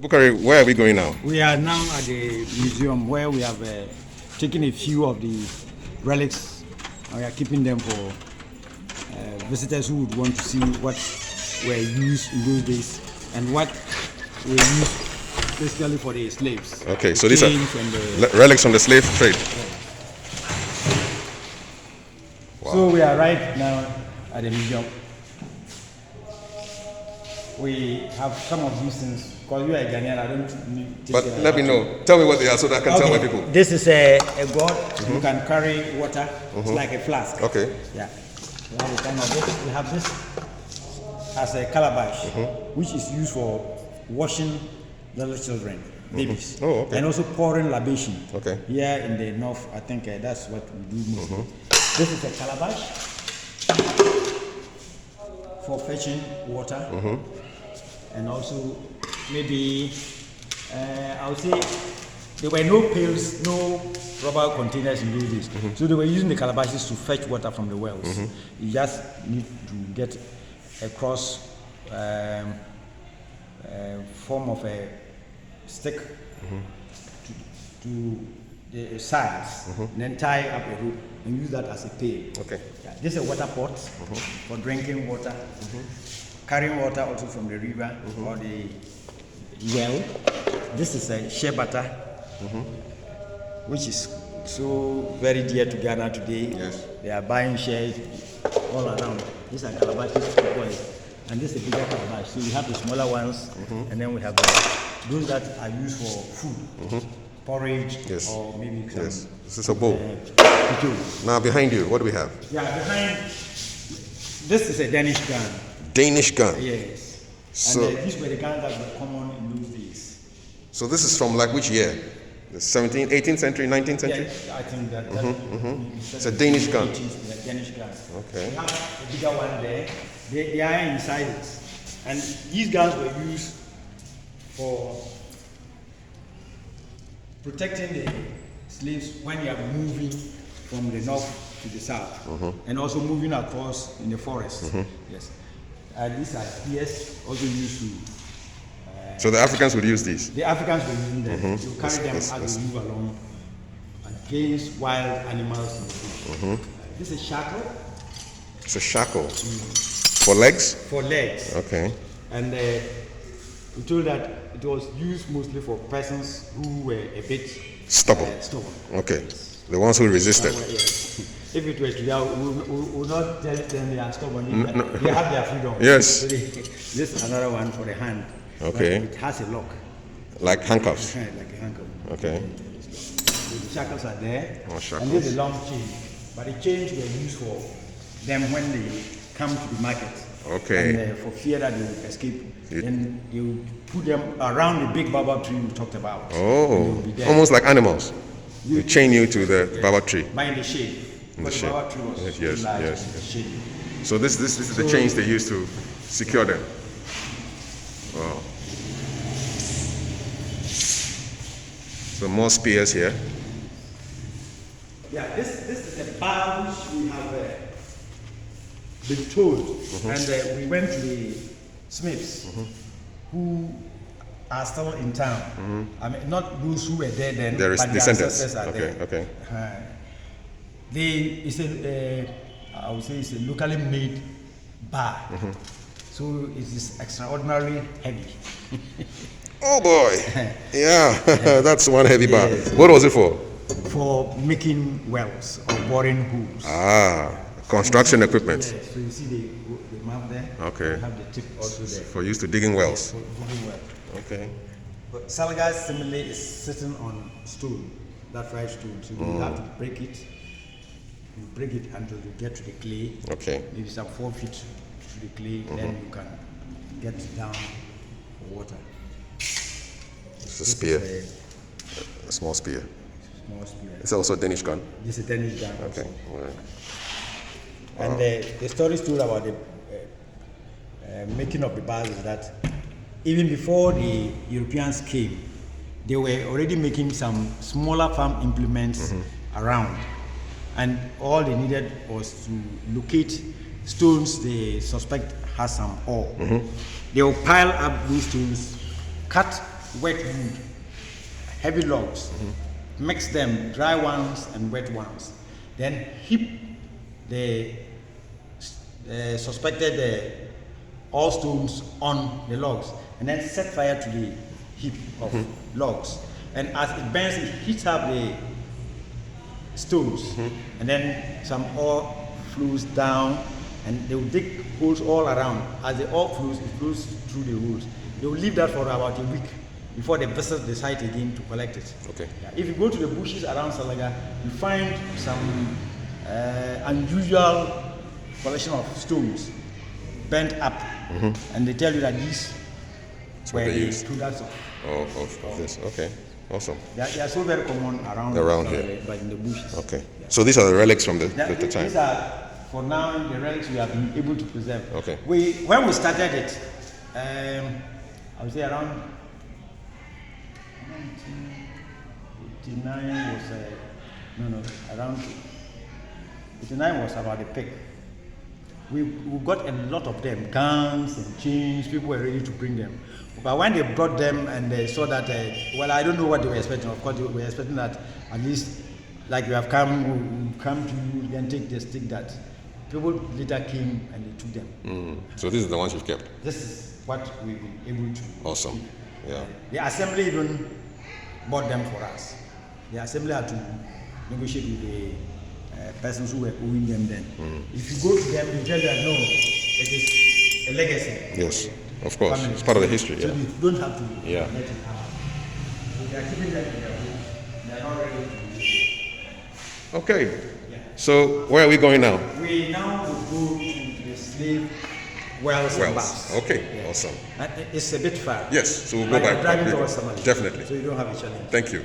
Bukari, where are we going now? We are now at the museum where we have taken a few of the relics and we are keeping them for visitors who would want to see what were used in those days and what were used basically for the slaves. Okay, so these are relics from the slave trade. Wow. So we are right now at the museum. We have some of these things. Because you are a Ghanaian, I don't need to. But let me know. Tell me what they are so that I can tell my people. This is a gourd. You can carry water. It's like a flask. Okay. Yeah. We have a kind of this. We have this as a calabash, which is used for washing little children, babies. Oh, okay. And also pouring libation. Okay. Here in the north, I think that's what we do mostly. This is a calabash for fetching water. And also maybe I would say there were no pails, no rubber containers in those days. So they were using the calabashes to fetch water from the wells. You just need to get a cross form of a stick to the sides, and then tie up a rope and use that as a pail. Okay. Yeah, this is a water pot for drinking water. Carrying water also from the river or the well. This is a shea butter, which is so very dear to Ghana today. Yes. They are buying shares all around. These are calabashes, and this is a bigger calabash. So we have the smaller ones, and then we have those that are used for food, porridge, or maybe some. Yes. This is a bowl. Now behind you, what do we have? Yeah, behind. This is a Danish gun. Danish gun. Yes. So and these were the guns that were common in those days. So this is from like which year? The 17th, 18th century, 19th century? Yeah, I think that. It's a Danish gun. Danish gun. Okay. We have a bigger one there. They are inside it. And these guns were used for protecting the slaves when they are moving from the north to the south. And also moving across in the forest. Yes. These are spears also used to. So the Africans would use these? The Africans were using them. You carry them as they move along against wild animals in the bush. This is shackle. It's a shackle. For legs? For legs. Okay. And we told that it was used mostly for persons who were a bit stubborn. Okay. The ones who resisted. If it were today, we would not tell them they are stubborn. They have their freedom. Yes. So this is another one for the hand. Okay. It has a lock. Like handcuffs. Like a handcuff. Okay. So the shackles are there. Oh, shackles. And there's a long chain. But the chains were used for them when they come to the market. Okay. And for fear that they would escape, then you put them around the big baobab tree we talked about. Oh, almost like animals. You chain you to the baobab tree. By the shade. In the shade. The baobab tree was yes. shade. So this is the chains they used to secure them. Wow. So more spears here. Yeah, this is a bar which we have been told, and we went to the Smiths, who are still in town. I mean, not those who were there then, There is but descendants. their ancestors are there. Okay. I would say it's a locally made bar. So it is extraordinarily heavy. Oh boy! Yeah, that's one heavy bar. Yes. What was it for? For making wells or boring holes. Construction equipment. Yes, so you see the map there? Okay. You have the tip also there. For use to digging wells. For digging wells. Okay. But Salaga similarly is sitting on stone, that fried stone. So you have to break it. You break it until you get to the clay. Okay. Maybe some 4 feet to the clay, then you can get down for water. It's a spear. A small spear. Small spear. It's also a Danish gun. This is a Danish gun. Okay. Also. All right. And the story told about the making of the bars is that even before the Europeans came, they were already making some smaller farm implements around. And all they needed was to locate stones they suspect has some ore. They will pile up those stones, cut wet wood, heavy logs, mix them, dry ones and wet ones. Then heap the suspected all stones on the logs, and then set fire to the heap of logs. And as it burns, it heats up the stones, and then some ore flows down, and they will dig holes all around. As the ore flows, it flows through the holes. They will leave that for about a week before they visit the site again to collect it. Okay. Yeah, if you go to the bushes around Salaga, you find some unusual collection of stones bent up, and they tell you that these were what they the used. products Of this. Okay. Awesome. they are so very common around Around Salaga, here. but in the bushes. Okay. So these are the relics from the time. These are, for now, the relics we have been able to preserve. Okay. When we started it, I would say around 1989 was around 89 was about the peak. We got a lot of them, guns and chains. People were ready to bring them. But when they brought them and they saw that, well, I don't know what they were expecting. Of course, they were expecting that at least, like we have come, we come to you, then take this, take that. People later came and they took them. So these are the ones you've kept. This is what we've been able to. Awesome. Yeah. The assembly even bought them for us. The assembly had to negotiate with the persons who were owing them then. If you go to them, they tell you that no, it is a legacy. Yes. Of course. Family. It's part of the history. So Yeah. you don't have to Yeah. let it out. So they are keeping them in their homes. They are not ready to use it. Okay. Yeah. So where are we going now? We now will go to the slave wells and baths. Okay. Yeah. Awesome. And it's a bit far. Yes. So we'll go Like back. you're driving towards Somalia. Definitely. So you don't have a challenge. Thank you.